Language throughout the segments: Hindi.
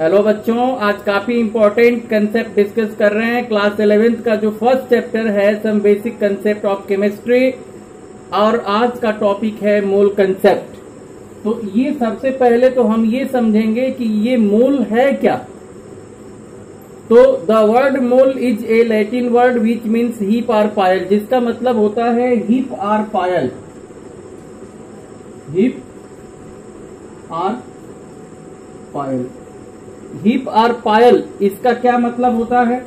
हेलो बच्चों, आज काफी इंपॉर्टेंट कंसेप्ट डिस्कस कर रहे हैं। क्लास 11th का जो फर्स्ट चैप्टर है some basic concept of chemistry, और आज का टॉपिक है मोल कंसेप्ट। तो ये सबसे पहले तो हम ये समझेंगे कि ये मोल है क्या। तो the word mole is a Latin word which means heap or pile, जिसका मतलब होता है heap or pile. Heap or pile, heap or pile, इसका क्या मतलब होता है?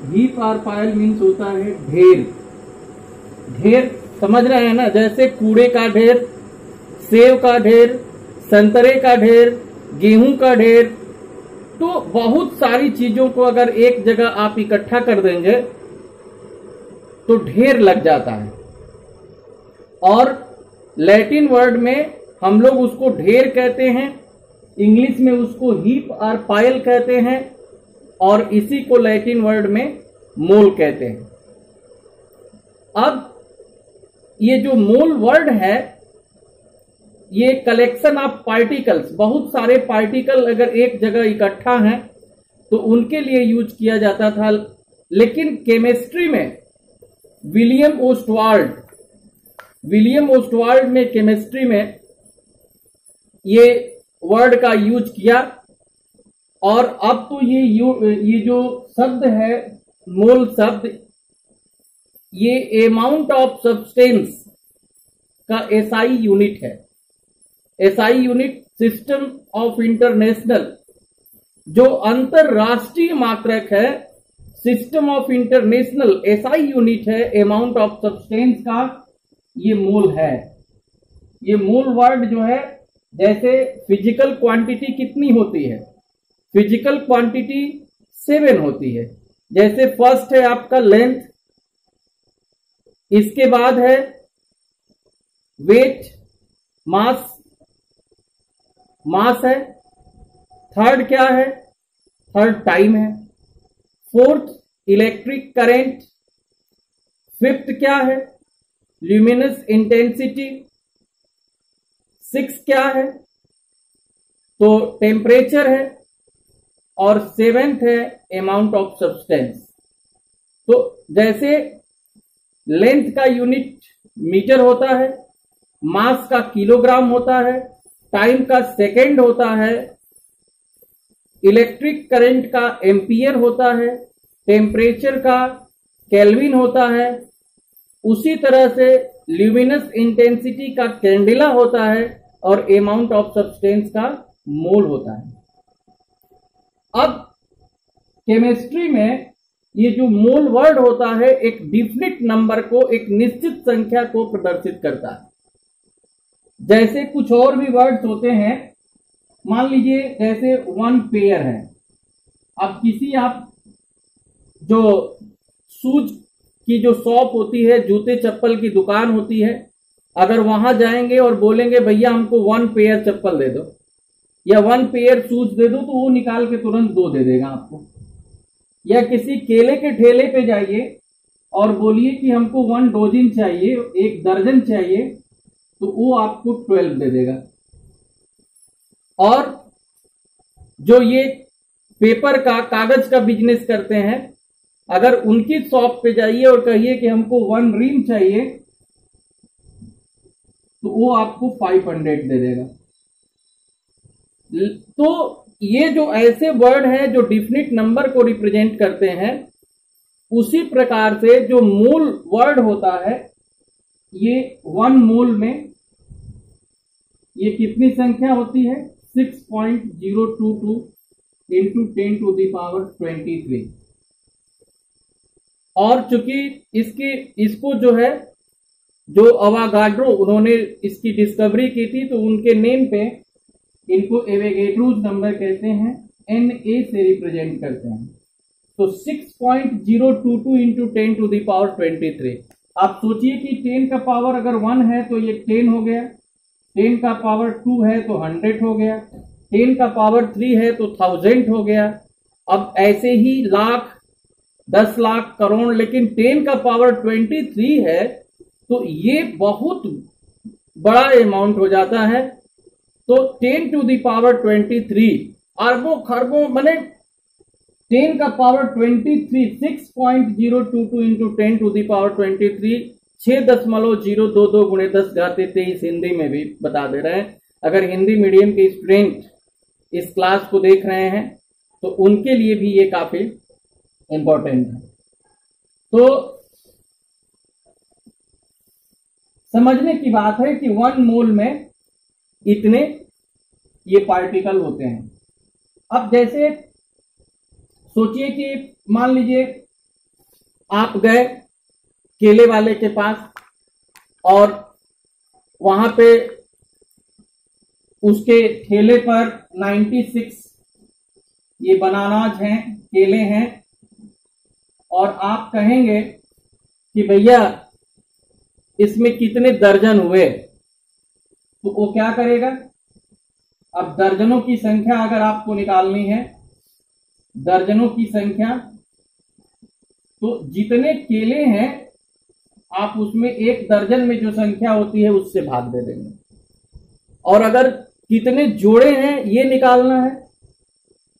हीप आर पायल मीन्स होता है ढेर। ढेर समझ रहे हैं ना, जैसे कूड़े का ढेर, सेब का ढेर, संतरे का ढेर, गेहूं का ढेर। तो बहुत सारी चीजों को अगर एक जगह आप इकट्ठा कर देंगे तो ढेर लग जाता है। और लैटिन वर्ड में हम लोग उसको ढेर कहते हैं, इंग्लिश में उसको हीप और पायल कहते हैं, और इसी को लैटिन वर्ड में मोल कहते हैं। अब ये जो मोल वर्ड है, ये कलेक्शन ऑफ पार्टिकल्स, बहुत सारे पार्टिकल अगर एक जगह इकट्ठा हैं तो उनके लिए यूज किया जाता था। लेकिन केमिस्ट्री में विलियम ओस्टवाल्ड ने केमिस्ट्री में ये वर्ड का यूज किया, और अब तो ये जो शब्द है मोल शब्द, ये अमाउंट ऑफ सब्सटेंस का एसआई यूनिट है। SI unit system of international, जो अंतरराष्ट्रीय मात्रक है, system of international SI unit है अमाउंट ऑफ सब्सटेंस का, ये मोल है। ये मोल वर्ड जो है, जैसे फिजिकल क्वांटिटी कितनी होती है? फिजिकल क्वांटिटी 7 होती है। जैसे फर्स्ट है आपका लेंथ, इसके बाद है वेट, मास है। थर्ड क्या है? थर्ड टाइम है। Fourth electric current. फिफ्थ क्या है? Luminous intensity. 6 क्या है? तो टेम्परेचर है। और 7th है अमाउंट ऑफ सब्सटेंस। तो जैसे लेंथ का यूनिट मीटर होता है, मास का किलोग्राम होता है, टाइम का सेकंड होता है, इलेक्ट्रिक करंट का एम्पियर होता है, टेम्परेचर का केल्विन होता है, उसी तरह से ल्यूमिनस इंटेंसिटी का कैंडेला होता है, और अमाउंट ऑफ सब्सटेंस का मोल होता है। अब केमिस्ट्री में ये जो मोल वर्ड होता है, एक डिफिनिट नंबर को, एक निश्चित संख्या को प्रदर्शित करता है। जैसे कुछ और भी वर्ड्स होते हैं, मान लीजिए जैसे 1 पेयर है। अब किसी आप जो शूज की जो शॉप होती है, जूते चप्पल की दुकान होती है, अगर वहां जाएंगे और बोलेंगे भैया हमको 1 पेयर चप्पल दे दो या 1 पेयर शूज दे दो, तो वो निकाल के तुरंत 2 दे देगा आपको। या किसी केले के ठेले पे जाइए और बोलिए कि हमको 1 डोजिन चाहिए, 1 दर्जन चाहिए, तो वो आपको 12 दे देगा। और जो ये पेपर का, कागज का बिजनेस करते हैं, अगर उनकी शॉप पे जाइए और कहिए कि हमको 1 रीम चाहिए, तो वो आपको 500 दे देगा। तो ये जो ऐसे वर्ड हैं जो डिफिनिट नंबर को रिप्रेजेंट करते हैं, उसी प्रकार से जो मोल वर्ड होता है, ये 1 मोल में ये कितनी संख्या होती है? 6.022 इंटू 10⁻23। और चूंकि इसको जो है, जो अवागाड्रो उन्होंने इसकी डिस्कवरी की थी, तो उनके नेम पे इनको एवोगाड्रोस नंबर कहते हैं, Na से रिप्रेजेंट करते हैं। तो 6.022 इंटू 10⁻23। आप सोचिए कि 10 का पावर अगर 1 है तो ये 10 हो गया, 10 का पावर 2 है तो 100 हो गया, 10 का पावर 3 है तो 1000 हो गया। अब ऐसे ही लाख, 10 लाख, करोड़, लेकिन 10 का पावर 23 है तो ये बहुत बड़ा अमाउंट हो जाता है। तो 10⁻23 अरबों खरबों, माने 10 का power 23, 6.022 into 10 to the power 23, 6.022 गुणे 10 घाते 23 हिंदी में भी बता दे रहे हैं। अगर हिंदी मीडियम के स्टूडेंट इस क्लास को देख रहे हैं तो उनके लिए भी ये काफी इंपॉर्टेंट है। तो समझने की बात है कि 1 मोल में इतने ये पार्टिकल होते हैं। अब जैसे सोचिए कि मान लीजिए आप गए केले वाले के पास और वहां पे उसके ठेले पर 96 ये बनानाज हैं, केले हैं, और आप कहेंगे कि भैया इसमें कितने दर्जन हुए, तो वो क्या करेगा? अब दर्जनों की संख्या अगर आपको निकालनी है, दर्जनों की संख्या, तो जितने केले हैं आप उसमें 1 दर्जन में जो संख्या होती है उससे भाग दे देंगे। और अगर कितने जोड़े हैं ये निकालना है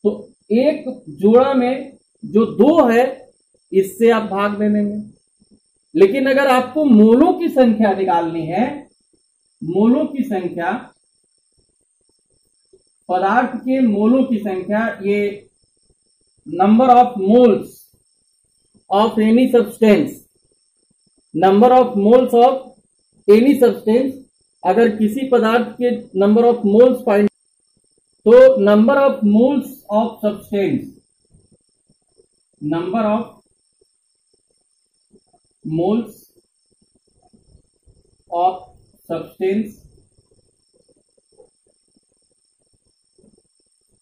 तो 1 जोड़ा में जो 2 है इससे आप भाग दे देंगे। लेकिन अगर आपको मोलों की संख्या निकालनी है, मोलों की संख्या, पदार्थ के मोलों की संख्या, ये number of moles of any substance, number of moles of any substance, अगर किसी पदार्थ के नंबर ऑफ मोल्स फाइंड, तो number of moles of substance, number of moles of substance,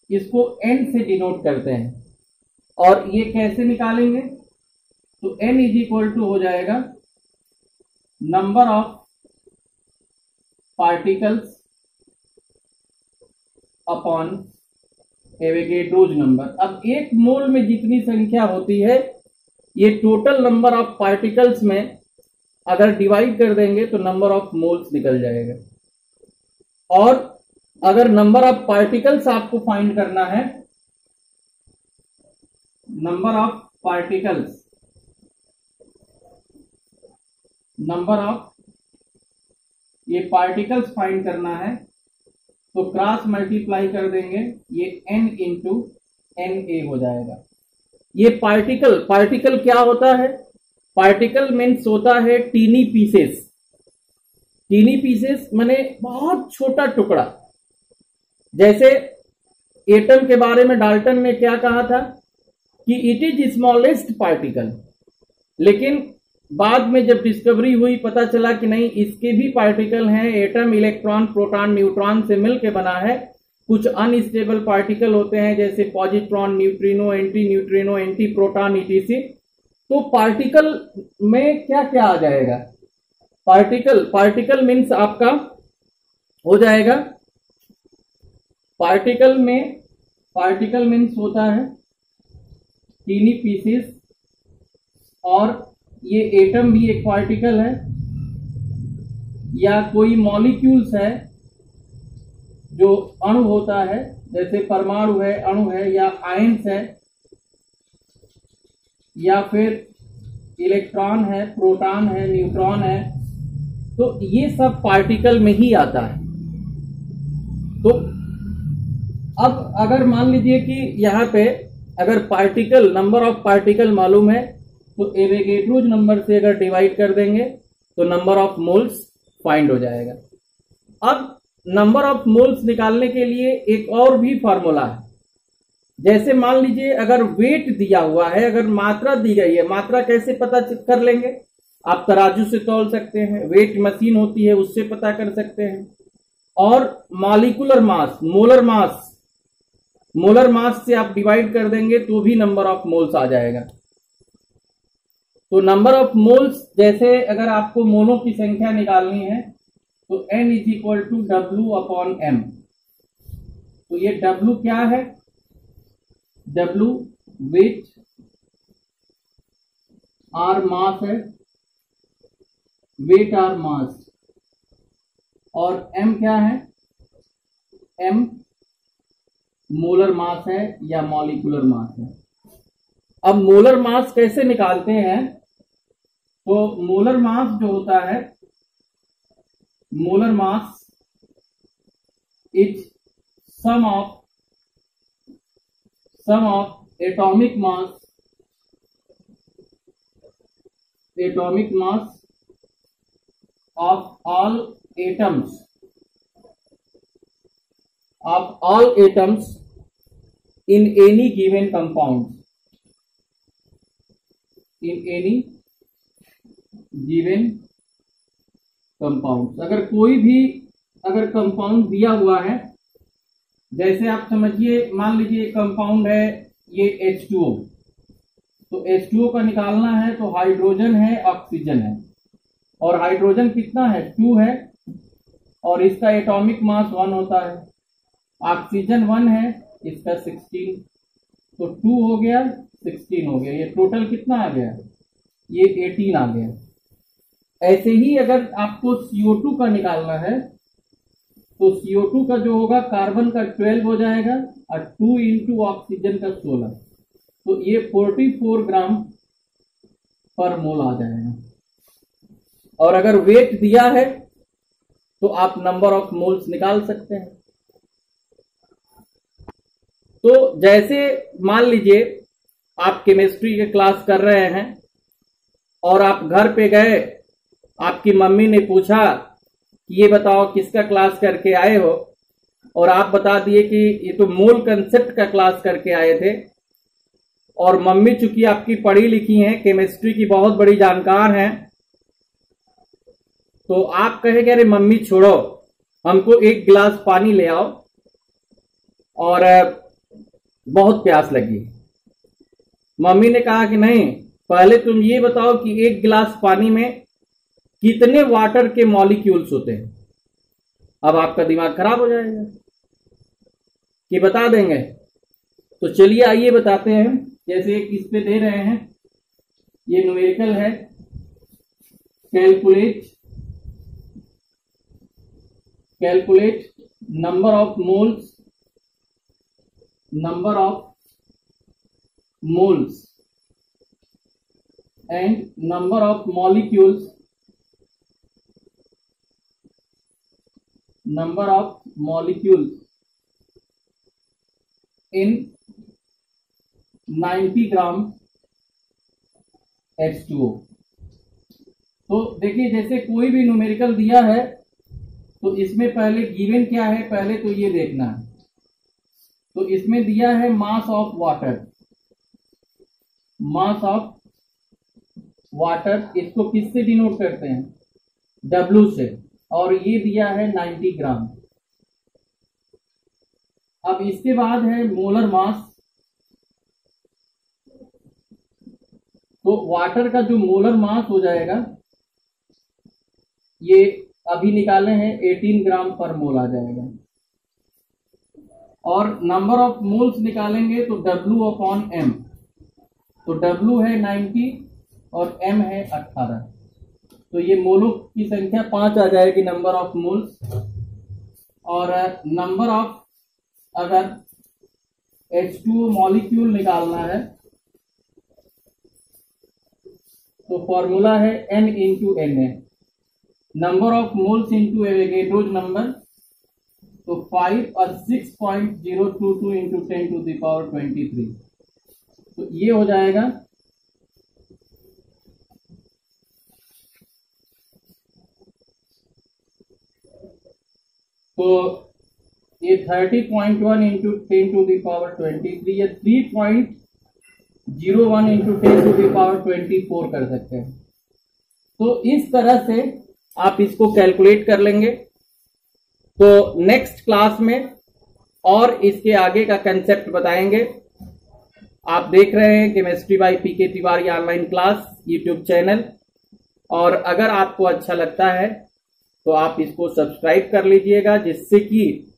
इसको n से डिनोट करते हैं। और ये कैसे निकालेंगे? तो n इज इक्वल टू हो जाएगा number of particles upon Avogadro's number. अब 1 मोल में जितनी संख्या होती है ये टोटल नंबर ऑफ पार्टिकल्स में अगर डिवाइड कर देंगे तो नंबर ऑफ मोल्स निकल जाएगा। और अगर नंबर ऑफ पार्टिकल्स आपको फाइंड करना है, number of particles, number of ये पार्टिकल्स फाइंड करना है तो क्रॉस मल्टीप्लाई कर देंगे, ये n इंटू Na हो जाएगा। ये पार्टिकल क्या होता है? पार्टिकल मीन्स होता है टीनी पीसेस। टीनी पीसेस माने बहुत छोटा टुकड़ा। जैसे एटम के बारे में डाल्टन ने क्या कहा था कि इट इज स्मॉलेस्ट पार्टिकल, लेकिन बाद में जब डिस्कवरी हुई पता चला कि नहीं, इसके भी पार्टिकल हैं। एटम इलेक्ट्रॉन, प्रोटॉन, न्यूट्रॉन से मिलकर बना है। कुछ अनस्टेबल पार्टिकल होते हैं जैसे positron, neutrino, anti neutrino, anti proton, etc.. तो पार्टिकल में क्या क्या आ जाएगा? पार्टिकल मीन्स आपका हो जाएगा, पार्टिकल मीन्स होता है टीनी पीसेस, और ये एटम भी एक पार्टिकल है, या कोई मॉलिक्यूल्स है जो अणु होता है, जैसे परमाणु है, अणु है, या आयंस है, या फिर इलेक्ट्रॉन है, प्रोटॉन है, न्यूट्रॉन है। तो ये सब पार्टिकल में ही आता है। तो अब अगर मान लीजिए कि यहां पे अगर पार्टिकल, नंबर ऑफ पार्टिकल मालूम है तो एवोगैड्रोज नंबर से अगर डिवाइड कर देंगे तो नंबर ऑफ मोल्स फाइंड हो जाएगा। अब नंबर ऑफ मोल्स निकालने के लिए एक और भी फार्मूला है। जैसे मान लीजिए अगर वेट दिया हुआ है, अगर मात्रा दी गई है, मात्रा कैसे पता कर लेंगे? आप तराजू से तौल सकते हैं, वेट मशीन होती है उससे पता कर सकते हैं, और मॉलिक्यूलर मास, मोलर मास से आप डिवाइड कर देंगे तो भी नंबर ऑफ मोल्स आ जाएगा। तो नंबर ऑफ मोल्स, जैसे अगर आपको मोलों की संख्या निकालनी है तो n is equal to W upon M। तो ये W क्या है? W वेट, R मास है, वेट R मास, और M क्या है? M मोलर मास है या मॉलिक्यूलर मास है। अब मोलर मास कैसे निकालते हैं? तो मोलर मास जो होता है, molar mass is sum of atomic mass of all atoms in any given compound, अगर कोई भी कंपाउंड दिया हुआ है, जैसे आप समझिए, मान लीजिए कंपाउंड है ये H2O, तो H2O का निकालना है तो हाइड्रोजन है, ऑक्सीजन है, और हाइड्रोजन कितना है? 2 है, और इसका एटॉमिक मास 1 होता है। ऑक्सीजन 1 है, इसका 16, तो 2 हो गया, 16 हो गया, ये टोटल कितना आ गया? ये 18 आ गया। ऐसे ही अगर आपको CO2 का निकालना है तो CO2 का जो होगा, कार्बन का 12 हो जाएगा और 2 इंटू ऑक्सीजन का 16, तो ये 44 ग्राम पर मोल आ जाएगा। और अगर वेट दिया है तो आप नंबर ऑफ मोल्स निकाल सकते हैं। तो जैसे मान लीजिए आप केमिस्ट्री के क्लास कर रहे हैं और आप घर पे गए, आपकी मम्मी ने पूछा कि ये बताओ किसका क्लास करके आए हो, और आप बता दिए कि ये तो मोल कंसेप्ट का क्लास करके आए थे। और मम्मी चूंकि आपकी पढ़ी लिखी हैं, केमिस्ट्री की बहुत बड़ी जानकार हैं, तो आप कहेंगे अरे मम्मी छोड़ो, हमको एक गिलास पानी ले आओ और बहुत प्यास लगी। मम्मी ने कहा कि नहीं, पहले तुम ये बताओ कि एक गिलास पानी में कितने वाटर के मॉलिक्यूल्स होते हैं। अब आपका दिमाग खराब हो जाएगा कि बता देंगे। तो चलिए आइए बताते हैं। जैसे इस पे दे रहे हैं, ये न्यूमेरिकल है, calculate number of moles and number of molecules in 90 gram H2O। तो देखिए, जैसे कोई भी न्यूमेरिकल दिया है तो इसमें पहले गिवन क्या है, पहले तो ये देखना है। तो इसमें दिया है मास ऑफ वाटर, इसको किससे डिनोट करते हैं? W से, और ये दिया है 90 ग्राम। अब इसके बाद है मोलर मास। तो वाटर का जो मोलर मास हो जाएगा, ये अभी निकाले हैं 18 ग्राम पर मोल आ जाएगा। और नंबर ऑफ मोल्स निकालेंगे तो W/M, तो W है 90 और M है 18, तो ये मोलों की संख्या 5 आ जाएगी, नंबर ऑफ मोल्स। और नंबर ऑफ, अगर H2O मॉलिक्यूल निकालना है तो फॉर्मूला है N into Na, number of moles into Avogadro's number, तो 5 और 6.022 इंटू 10⁻23, तो ये हो जाएगा। तो ये 30.1 इंटू 10⁻23 या 3.01 इंटू 10⁻24 कर सकते हैं। तो इस तरह से आप इसको कैलकुलेट कर लेंगे। तो नेक्स्ट क्लास में और इसके आगे का कंसेप्ट बताएंगे। आप देख रहे हैं chemistry by PK Tiwari online class YouTube channel, और अगर आपको अच्छा लगता है तो आप इसको सब्सक्राइब कर लीजिएगा, जिससे कि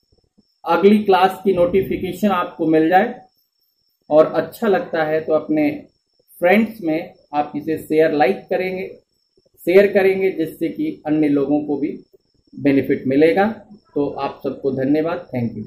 अगली क्लास की नोटिफिकेशन आपको मिल जाए। और अच्छा लगता है तो अपने फ्रेंड्स में आप इसे शेयर करेंगे, जिससे कि अन्य लोगों को भी बेनिफिट मिलेगा। तो आप सबको धन्यवाद, थैंक यू।